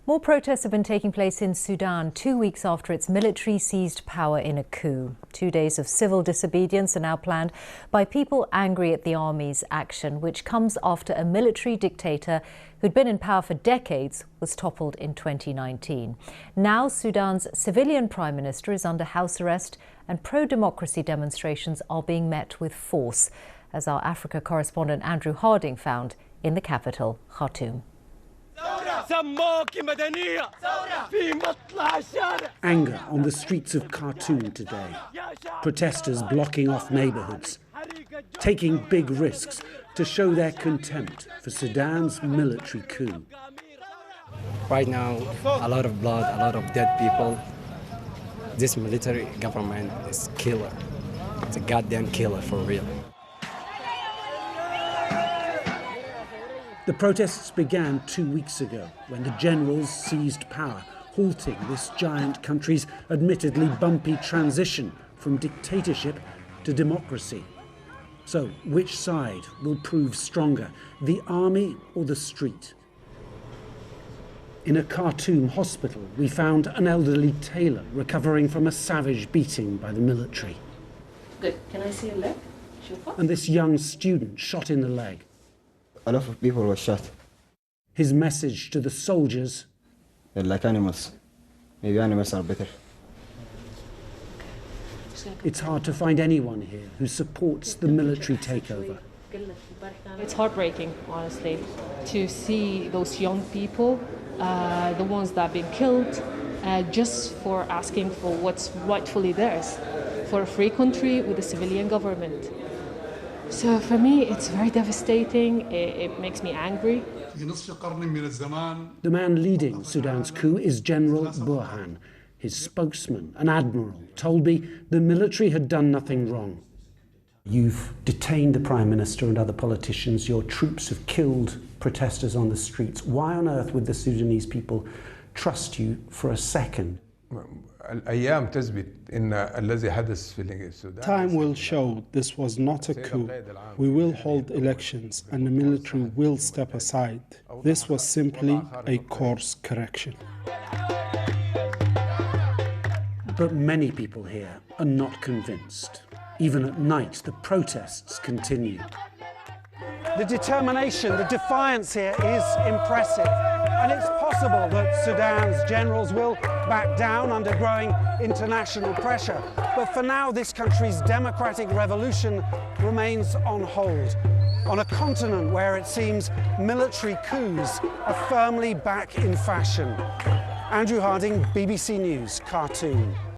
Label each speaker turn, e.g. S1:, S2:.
S1: More protests have been taking place in Sudan 2 weeks after its military seized power in a coup. 2 days of civil disobedience are now planned by people angry at the army's action, which comes after a military dictator who'd been in power for decades was toppled in 2019. Now Sudan's civilian prime minister is under house arrest and pro-democracy demonstrations are being met with force, as our Africa correspondent Andrew Harding found in the capital, Khartoum.
S2: Anger on the streets of Khartoum today. Protesters blocking off neighbourhoods, taking big risks to show their contempt for Sudan's military coup.
S3: Right now, a lot of blood, a lot of dead people. This military government is a killer. It's a goddamn killer for real.
S2: The protests began 2 weeks ago when the generals seized power, halting this giant country's admittedly bumpy transition from dictatorship to democracy. So, which side will prove stronger, the army or the street? In a Khartoum hospital, we found an elderly tailor recovering from a savage beating by the military.
S4: Good. Can I see your leg?
S2: And this young student shot in the leg.
S5: A lot of people were shot.
S2: His message to the soldiers:
S5: They're like animals. Maybe animals are better.
S2: It's hard to find anyone here who supports the military takeover.
S4: It's heartbreaking, honestly, to see those young people, the ones that have been killed, just for asking for what's rightfully theirs, for a free country with a civilian government. So for me, it's very devastating. It makes me angry.
S2: The man leading Sudan's coup is General Burhan. His spokesman, an admiral, told me the military had done nothing wrong. You've detained the Prime Minister and other politicians. Your troops have killed protesters on the streets. Why on earth would the Sudanese people trust you for a second?
S6: Time will show this was not a coup. We will hold elections and the military will step aside. This was simply a course correction.
S2: But many people here are not convinced. Even at night, the protests continue. The determination, the defiance here is impressive. And it's possible that Sudan's generals will back down under growing international pressure. But for now, this country's democratic revolution remains on hold, on a continent where it seems military coups are firmly back in fashion. Andrew Harding, BBC News, Khartoum.